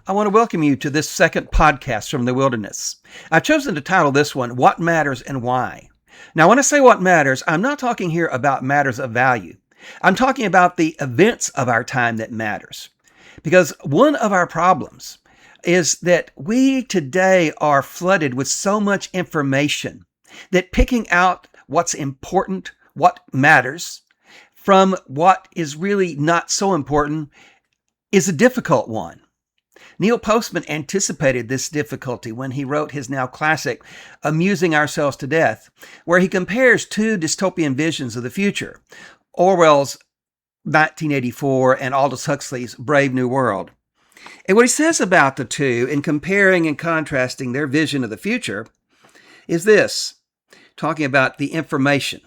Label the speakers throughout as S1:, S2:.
S1: I want to welcome you to this second podcast from the wilderness. I've chosen to title this one, What Matters and Why. Now, when I say what matters, I'm not talking here about matters of value. I'm talking about the events of our time that matters. Because one of our problems is that we today are flooded with so much information that picking out what's important, what matters, from what is really not so important is a difficult one. Neil Postman anticipated this difficulty when he wrote his now classic, Amusing Ourselves to Death, where he compares two dystopian visions of the future, Orwell's 1984 and Aldous Huxley's Brave New World. And what he says about the two in comparing and contrasting their vision of the future is this, talking about the information.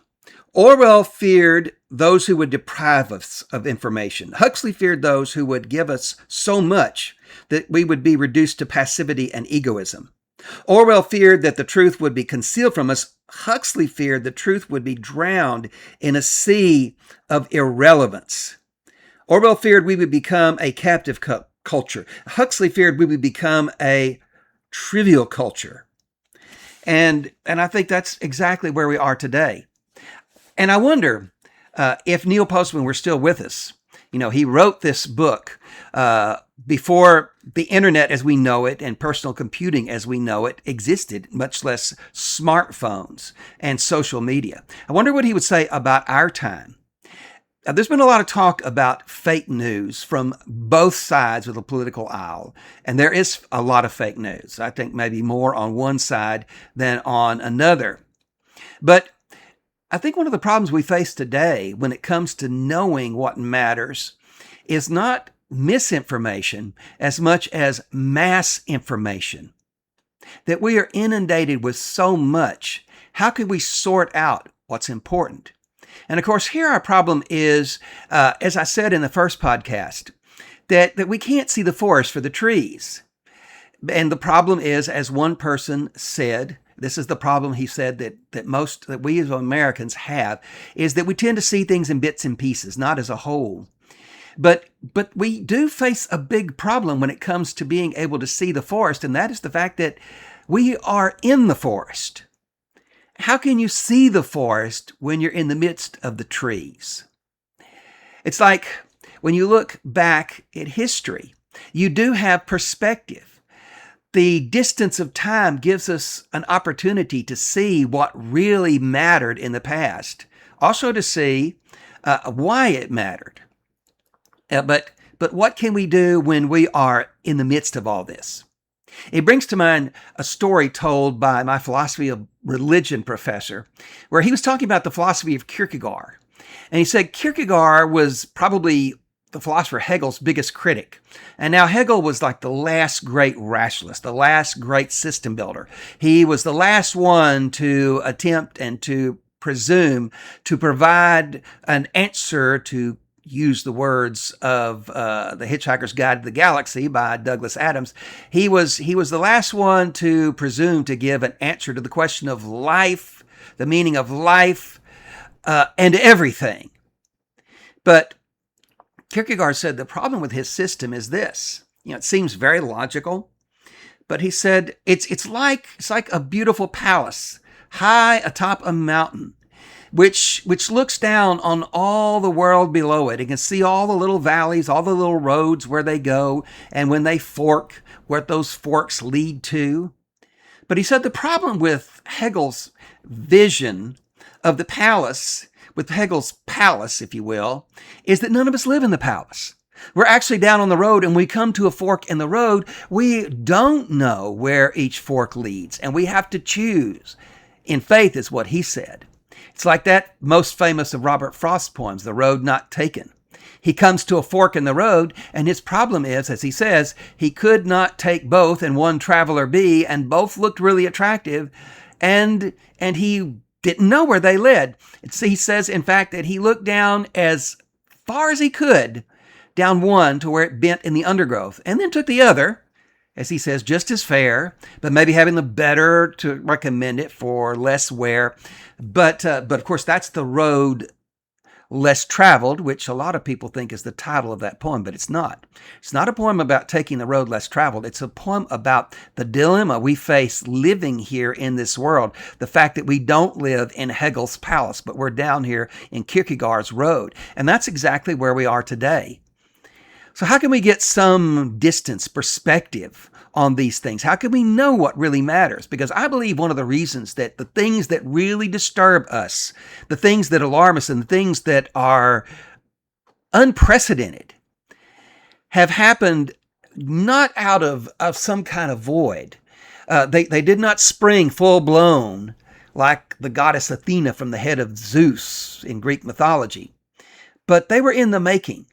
S1: Orwell feared those who would deprive us of information. Huxley feared those who would give us so much that we would be reduced to passivity and egoism. Orwell feared that the truth would be concealed from us. Huxley feared the truth would be drowned in a sea of irrelevance. Orwell feared we would become a captive culture. Huxley feared we would become a trivial culture. And I think that's exactly where we are today. And I wonder if Neil Postman were still with us. You know, he wrote this book before the internet as we know it and personal computing as we know it existed, much less smartphones and social media. I wonder what he would say about our time. There's been a lot of talk about fake news from both sides of the political aisle, and there is a lot of fake news. I think maybe more on one side than on another. But I think one of the problems we face today when it comes to knowing what matters is not misinformation as much as mass information. That we are inundated with so much. How can we sort out what's important? And of course, here our problem is, as I said in the first podcast, that we can't see the forest for the trees. And the problem is, as one person said, this is the problem, he said, that we as Americans have, is that we tend to see things in bits and pieces, not as a whole. But we do face a big problem when it comes to being able to see the forest, and that is the fact that we are in the forest. How can you see the forest when you're in the midst of the trees? It's like when you look back at history, you do have perspective. The distance of time gives us an opportunity to see what really mattered in the past, also to see why it mattered. But what can we do when we are in the midst of all this? It brings to mind a story told by my philosophy of religion professor, where he was talking about the philosophy of Kierkegaard. And he said Kierkegaard was probably the philosopher Hegel's biggest critic. And now Hegel was like the last great rationalist, the last great system builder. He was the last one to attempt and to presume to provide an answer, to use the words of The Hitchhiker's Guide to the Galaxy by Douglas Adams. He was the last one to presume to give an answer to the question of life, the meaning of life, and everything. But Kierkegaard said the problem with his system is this. You know, it seems very logical, but he said it's like a beautiful palace high atop a mountain, which looks down on all the world below it. It can see all the little valleys, all the little roads where they go, and when they fork, what those forks lead to. But he said the problem with Hegel's vision of the palace, with Hegel's palace, if you will, is that none of us live in the palace. We're actually down on the road, and we come to a fork in the road. We don't know where each fork leads, and we have to choose. In faith is what he said. It's like that most famous of Robert Frost's poems, The Road Not Taken. He comes to a fork in the road, and his problem is, as he says, he could not take both and one traveler be, and both looked really attractive, and he didn't know where they led. He says, in fact, that he looked down as far as he could, down one to where it bent in the undergrowth, and then took the other, as he says, just as fair, but maybe having the better to recommend it for less wear. But of course, that's the road Less Traveled, which a lot of people think is the title of that poem, but it's not. It's not a poem about taking the road less traveled. It's a poem about the dilemma we face living here in this world. The fact that we don't live in Hegel's palace, but we're down here in Kierkegaard's road. And that's exactly where we are today. So how can we get some distance, perspective on these things? How can we know what really matters? Because I believe one of the reasons that the things that really disturb us, the things that alarm us, and the things that are unprecedented have happened not out of some kind of void. They did not spring full blown like the goddess Athena from the head of Zeus in Greek mythology, but they were in the making.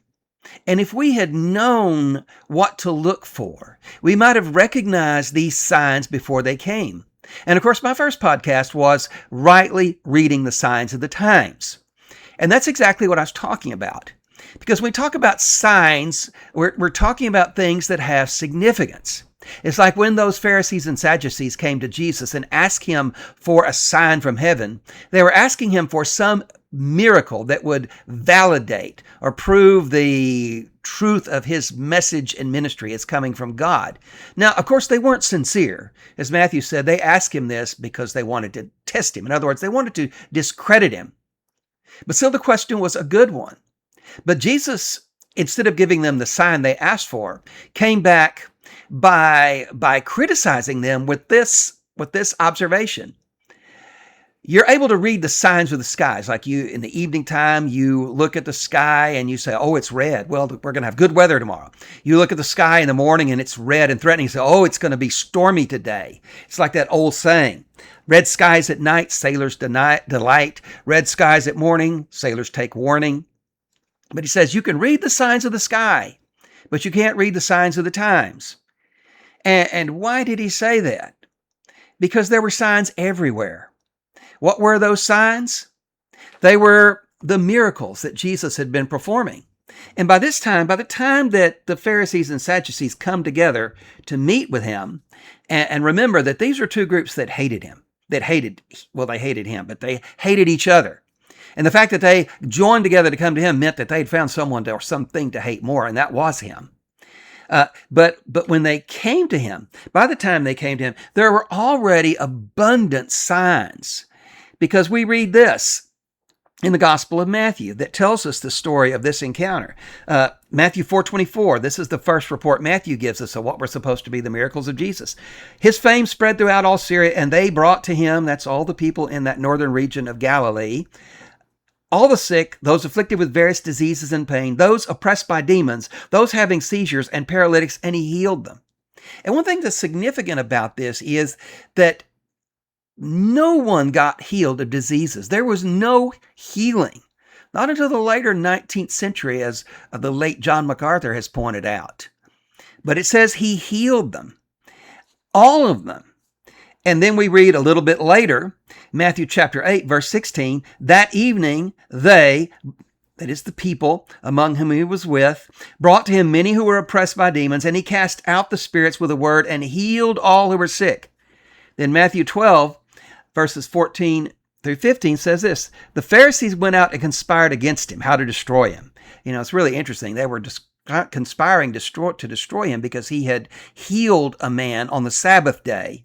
S1: And if we had known what to look for, we might have recognized these signs before they came. And of course, my first podcast was rightly reading the signs of the times. And that's exactly what I was talking about. Because when we talk about signs, we're talking about things that have significance. It's like when those Pharisees and Sadducees came to Jesus and asked him for a sign from heaven, they were asking him for some miracle that would validate or prove the truth of his message and ministry as coming from God. Now, of course, they weren't sincere. As Matthew said, they asked him this because they wanted to test him. In other words, they wanted to discredit him. But still, the question was a good one. But Jesus, instead of giving them the sign they asked for, came back by criticizing them with this observation. You're able to read the signs of the skies. Like you, in the evening time, you look at the sky and you say, oh, it's red. Well, we're going to have good weather tomorrow. You look at the sky in the morning and it's red and threatening. You say, oh, it's going to be stormy today. It's like that old saying, red skies at night, sailors delight. Red skies at morning, sailors take warning. But he says, you can read the signs of the sky, but you can't read the signs of the times. And why did he say that? Because there were signs everywhere. What were those signs? They were the miracles that Jesus had been performing. And by the time that the Pharisees and Sadducees come together to meet with him, and remember that these are two groups that hated him, they hated him, but they hated each other. And the fact that they joined together to come to him meant that they'd found someone or something to hate more, and that was him. But when they came to him, by the time they came to him, there were already abundant signs. Because we read this in the Gospel of Matthew that tells us the story of this encounter. Matthew 4:24, this is the first report Matthew gives us of what were supposed to be the miracles of Jesus. His fame spread throughout all Syria, and they brought to him, that's all the people in that northern region of Galilee, all the sick, those afflicted with various diseases and pain, those oppressed by demons, those having seizures and paralytics, and he healed them. And one thing that's significant about this is that no one got healed of diseases. There was no healing, not until the later 19th century, as the late John MacArthur has pointed out. But it says he healed them, all of them. And then we read a little bit later, Matthew chapter 8, verse 16, that evening they, that is the people among whom he was with, brought to him many who were oppressed by demons, and he cast out the spirits with a word and healed all who were sick. Then Matthew 12, verses 14 through 15 says this, the Pharisees went out and conspired against him, how to destroy him. You know, it's really interesting. They were conspiring to destroy him because he had healed a man on the Sabbath day.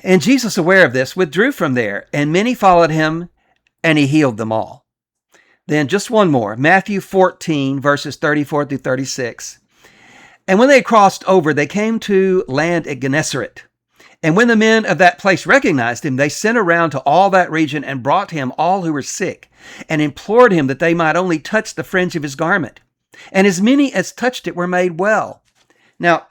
S1: And Jesus, aware of this, withdrew from there, and many followed him, and he healed them all. Then just one more, Matthew 14, verses 34 through 36. And when they had crossed over, they came to land at Gennesaret. And when the men of that place recognized him, they sent around to all that region and brought him all who were sick, and implored him that they might only touch the fringe of his garment. And as many as touched it were made well. Now,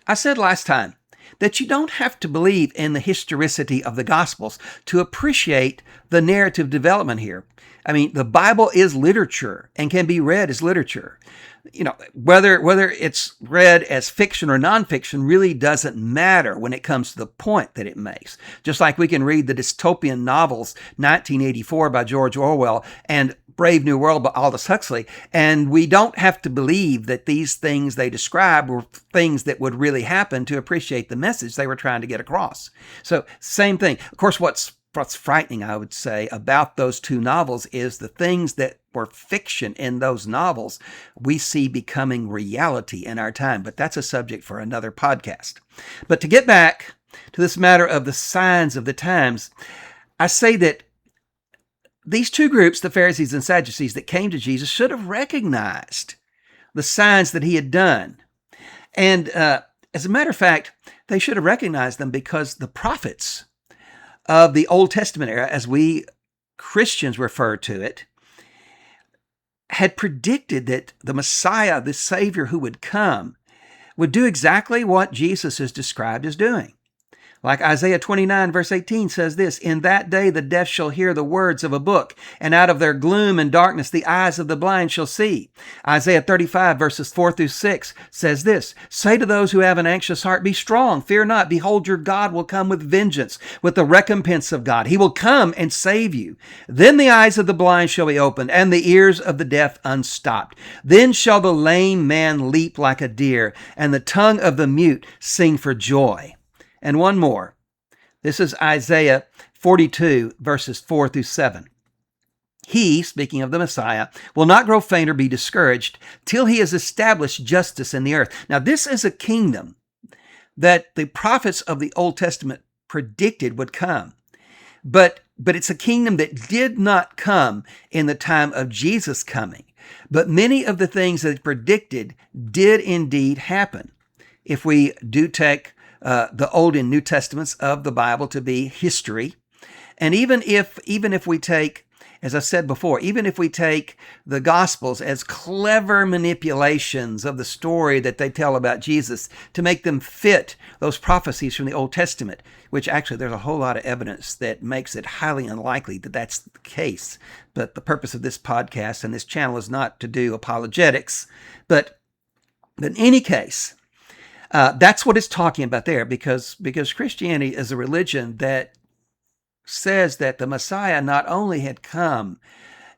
S1: I said last time that you don't have to believe in the historicity of the Gospels to appreciate the narrative development here. I mean, the Bible is literature and can be read as literature. You know, whether it's read as fiction or nonfiction really doesn't matter when it comes to the point that it makes. Just like we can read the dystopian novels 1984 by George Orwell and Brave New World by Aldous Huxley, and we don't have to believe that these things they describe were things that would really happen to appreciate the message they were trying to get across. So, same thing. Of course, what's what's frightening, I would say, about those two novels is the things that were fiction in those novels we see becoming reality in our time. But that's a subject for another podcast. But to get back to this matter of the signs of the times, I say that these two groups, the Pharisees and Sadducees that came to Jesus, should have recognized the signs that he had done. And as a matter of fact, they should have recognized them because the prophets of the Old Testament era, as we Christians refer to it, had predicted that the Messiah, the Savior who would come, would do exactly what Jesus is described as doing. Like Isaiah 29 verse 18 says this, "In that day the deaf shall hear the words of a book, and out of their gloom and darkness the eyes of the blind shall see." Isaiah 35 verses 4 through 6 says this, "Say to those who have an anxious heart, be strong, fear not. Behold, your God will come with vengeance, with the recompense of God. He will come and save you. Then the eyes of the blind shall be opened, and the ears of the deaf unstopped. Then shall the lame man leap like a deer, and the tongue of the mute sing for joy." And one more. This is Isaiah 42, verses 4 through 7. "He," speaking of the Messiah, "will not grow faint or be discouraged till he has established justice in the earth." Now, this is a kingdom that the prophets of the Old Testament predicted would come. But it's a kingdom that did not come in the time of Jesus coming. But many of the things that it predicted did indeed happen. If we do take the Old and New Testaments of the Bible to be history. And even if we take, as I said before, even if we take the Gospels as clever manipulations of the story that they tell about Jesus to make them fit those prophecies from the Old Testament, which actually there's a whole lot of evidence that makes it highly unlikely that that's the case. But the purpose of this podcast and this channel is not to do apologetics, but in any case, that's what it's talking about there, because Christianity is a religion that says that the Messiah not only had come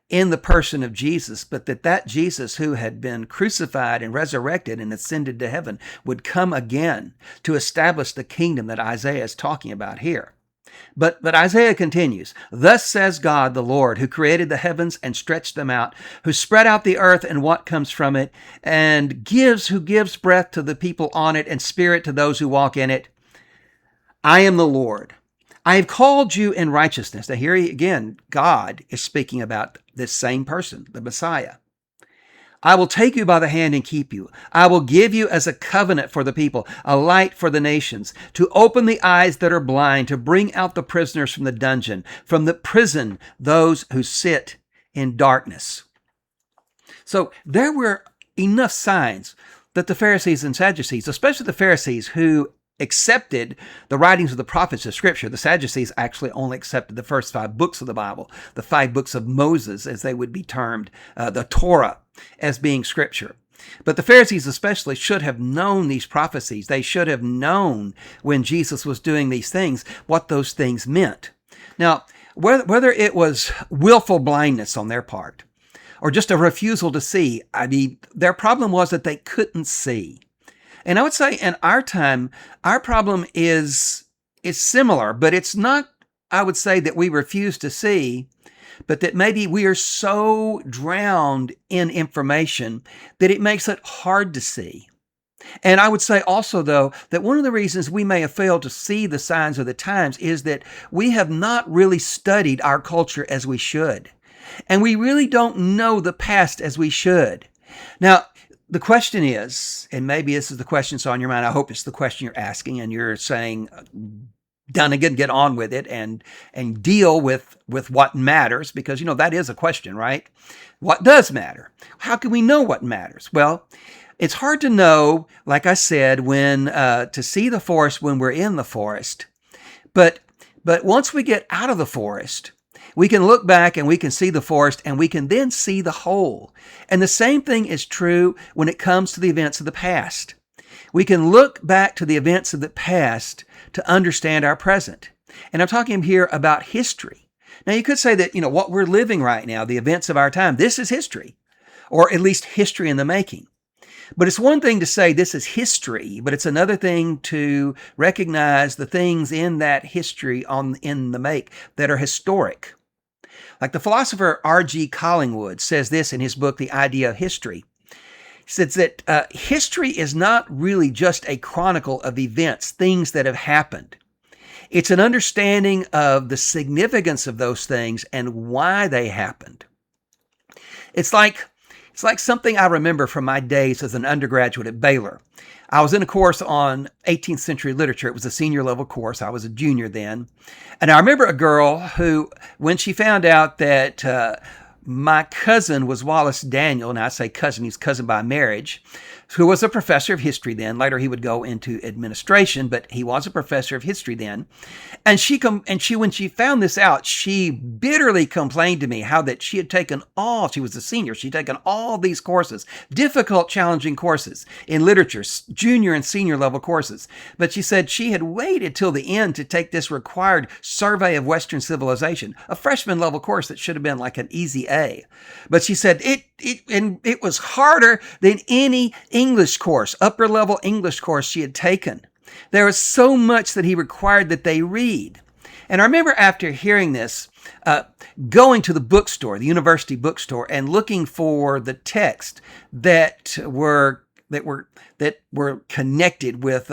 S1: in the person of Jesus, but that Jesus who had been crucified and resurrected and ascended to heaven would come again to establish the kingdom that Isaiah is talking about here. But Isaiah continues, "Thus says God the Lord, who created the heavens and stretched them out, who spread out the earth and what comes from it, and who gives breath to the people on it and spirit to those who walk in it. I am the Lord. I have called you in righteousness." Now here again, God is speaking about this same person, the Messiah. "I will take you by the hand and keep you. I will give you as a covenant for the people, a light for the nations, to open the eyes that are blind, to bring out the prisoners from the dungeon, from the prison, those who sit in darkness." So there were enough signs that the Pharisees and Sadducees, especially the Pharisees who accepted the writings of the prophets of Scripture. The Sadducees actually only accepted the first 5 books of the Bible, the 5 books of Moses, as they would be termed, the Torah, as being Scripture. But the Pharisees especially should have known these prophecies. They should have known when Jesus was doing these things, what those things meant. Now, whether it was willful blindness on their part or just a refusal to see, their problem was that they couldn't see. And I would say in our time, our problem is similar, but it's not, I would say, that we refuse to see, but that maybe we are so drowned in information that it makes it hard to see. And I would say also, though, that one of the reasons we may have failed to see the signs of the times is that we have not really studied our culture as we should. And we really don't know the past as we should. Now, the question is, and maybe this is the question that's on your mind, I hope it's the question you're asking and you're saying, Dunnigan, get on with it and deal with what matters, because, that is a question, right? What does matter? How can we know what matters? Well, it's hard to know, like I said, when to see the forest when we're in the forest. But once we get out of the forest, we can look back and we can see the forest and we can then see the whole. And the same thing is true when it comes to the events of the past. We can look back to the events of the past to understand our present. And I'm talking here about history. Now, you could say that, what we're living right now, the events of our time, this is history, or at least history in the making. But it's one thing to say this is history, but it's another thing to recognize the things in that history in the make that are historic. Like the philosopher R.G. Collingwood says this in his book, The Idea of History. He says that history is not really just a chronicle of events, things that have happened. It's an understanding of the significance of those things and why they happened. It's like something I remember from my days as an undergraduate at Baylor. I was in a course on 18th century literature. It was a senior level course. I was a junior then. And I remember a girl who, when she found out that my cousin was Wallace Daniel, and I say cousin, he's cousin by marriage, who was a professor of history then. Later he would go into administration, but he was a professor of history then. And when she found this out, she bitterly complained to me how that she had taken she was a senior, she'd taken all these courses, difficult, challenging courses in literature, junior and senior level courses. But she said she had waited till the end to take this required survey of Western civilization, a freshman level course that should have been like an easy A. But she said it was harder than any English course, upper level English course she had taken. There was so much that he required that they read. And I remember after hearing this, going to the bookstore, the university bookstore, and looking for the text that were connected with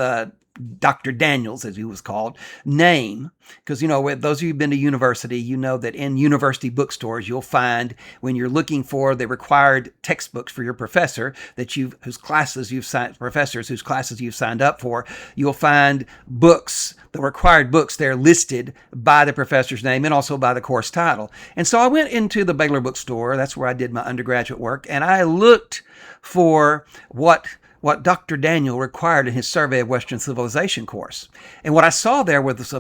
S1: Dr. Daniels, as he was called, name. Because, those of you who've been to university, you know that in university bookstores, you'll find when you're looking for the required textbooks for your professor whose classes you've signed up for, you'll find books, the required books, they're listed by the professor's name and also by the course title. And so I went into the Baylor bookstore. That's where I did my undergraduate work. And I looked for what Dr. Daniel required in his Survey of Western Civilization course. And what I saw there was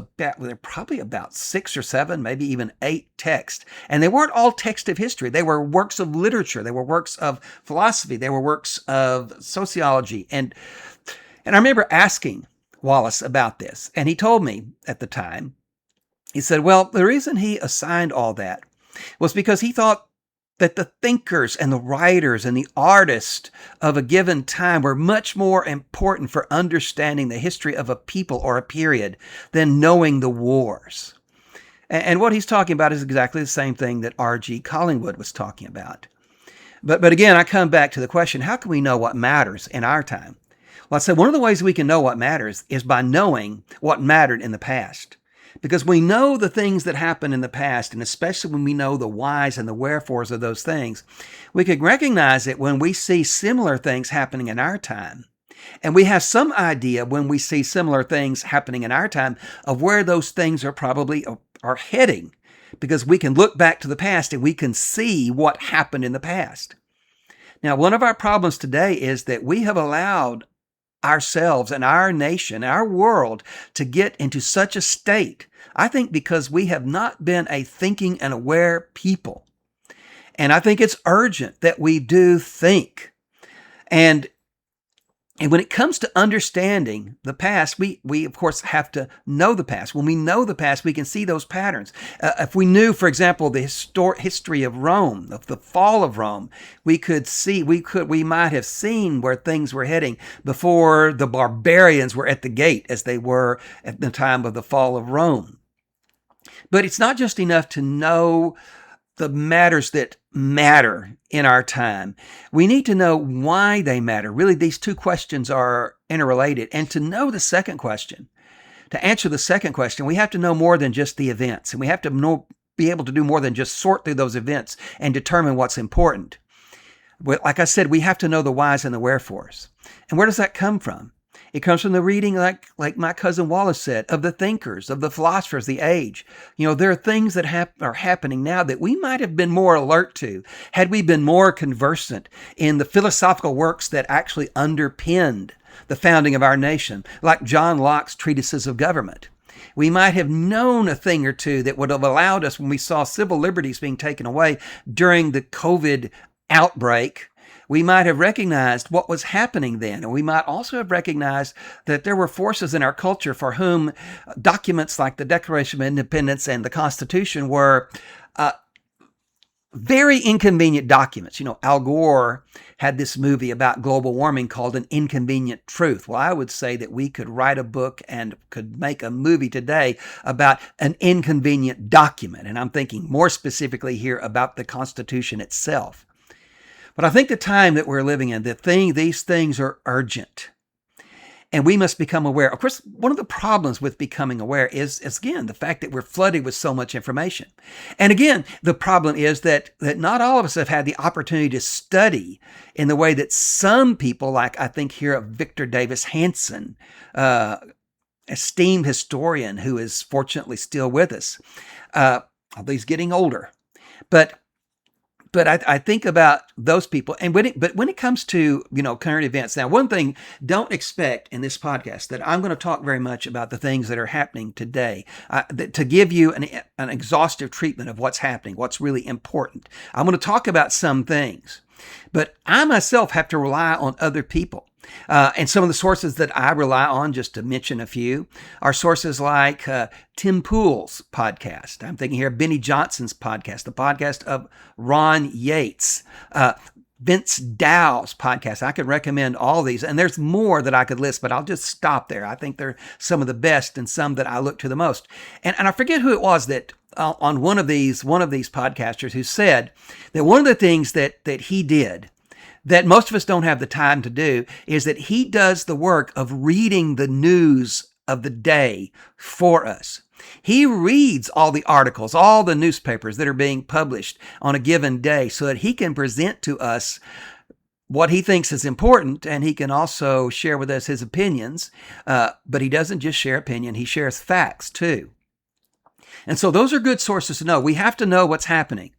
S1: probably about 6 or 7, maybe even 8 texts. And they weren't all text of history. They were works of literature. They were works of philosophy. They were works of sociology. And I remember asking Wallace about this. And he told me at the time, he said, well, the reason he assigned all that was because he thought that the thinkers and the writers and the artists of a given time were much more important for understanding the history of a people or a period than knowing the wars. And what he's talking about is exactly the same thing that R.G. Collingwood was talking about. But again, I come back to the question, how can we know what matters in our time? Well, I said one of the ways we can know what matters is by knowing what mattered in the past. Because we know the things that happened in the past, and especially when we know the whys and the wherefores of those things, we can recognize it when we see similar things happening in our time. And we have some idea when we see similar things happening in our time of where those things are heading, because we can look back to the past and we can see what happened in the past. Now, one of our problems today is that we have allowed ourselves and our nation, our world, to get into such a state, I think because we have not been a thinking and aware people. And I think it's urgent that we do think. And when it comes to understanding the past, we of course have to know the past. When we know the past, we can see those patterns. If we knew, for example, the history of Rome, of the fall of Rome, we might have seen where things were heading before the barbarians were at the gate, as they were at the time of the fall of Rome. But it's not just enough to know the matters that matter in our time. We need to know why they matter. Really, these two questions are interrelated. And to know the second question, to answer the second question, we have to know more than just the events. And we have to be able to do more than just sort through those events and determine what's important. But like I said, we have to know the whys and the wherefores. And where does that come from? It comes from the reading, like my cousin Wallace said, of the thinkers, of the philosophers, the age. There are things that are happening now that we might have been more alert to had we been more conversant in the philosophical works that actually underpinned the founding of our nation, like John Locke's treatises of government. We might have known a thing or two that would have allowed us, when we saw civil liberties being taken away during the COVID outbreak, we might have recognized what was happening then. And we might also have recognized that there were forces in our culture for whom documents like the Declaration of Independence and the Constitution were very inconvenient documents. Al Gore had this movie about global warming called An Inconvenient Truth. Well, I would say that we could write a book and could make a movie today about an inconvenient document. And I'm thinking more specifically here about the Constitution itself. But I think the time that we're living in, these things are urgent. And we must become aware. Of course, one of the problems with becoming aware is again, the fact that we're flooded with so much information. And again, the problem is that not all of us have had the opportunity to study in the way that some people, like I think here of Victor Davis Hanson, esteemed historian who is fortunately still with us, although he's getting older. But I think about those people, and when it comes to current events, now one thing, don't expect in this podcast that I'm going to talk very much about the things that are happening today, to give you an exhaustive treatment of what's happening, what's really important. I'm going to talk about some things, but I myself have to rely on other people. And some of the sources that I rely on, just to mention a few, are sources like Tim Pool's podcast. I'm thinking here Benny Johnson's podcast, the podcast of Ron Yates, Vince Dow's podcast. I could recommend all these, and there's more that I could list, but I'll just stop there. I think they're some of the best and some that I look to the most. And I forget who it was that on one of these podcasters who said that one of the things that he did that most of us don't have the time to do is that he does the work of reading the news of the day for us. He reads all the articles, all the newspapers that are being published on a given day so that he can present to us what he thinks is important, and he can also share with us his opinions. But he doesn't just share opinion, he shares facts too. And so those are good sources to know. We have to know what's happening.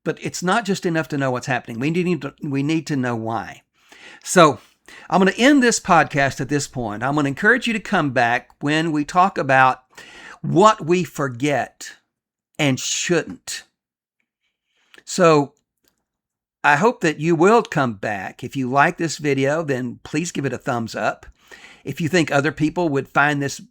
S1: But it's not just enough to know what's happening. We need to know why. So I'm going to end this podcast at this point. I'm going to encourage you to come back when we talk about what we forget and shouldn't. So I hope that you will come back. If you like this video, then please give it a thumbs up. If you think other people would find this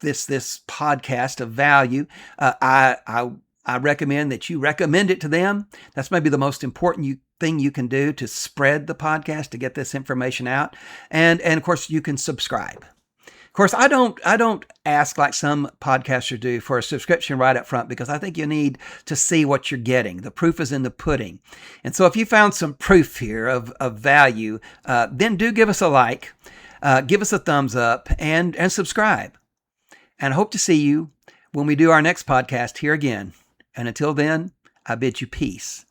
S1: podcast of value, I recommend that you recommend it to them. That's maybe the most important thing you can do to spread the podcast, to get this information out. And of course, you can subscribe. Of course, I don't ask like some podcasters do for a subscription right up front, because I think you need to see what you're getting. The proof is in the pudding. And so if you found some proof here of value, then do give us a like, give us a thumbs up, and subscribe. And I hope to see you when we do our next podcast here again. And until then, I bid you peace.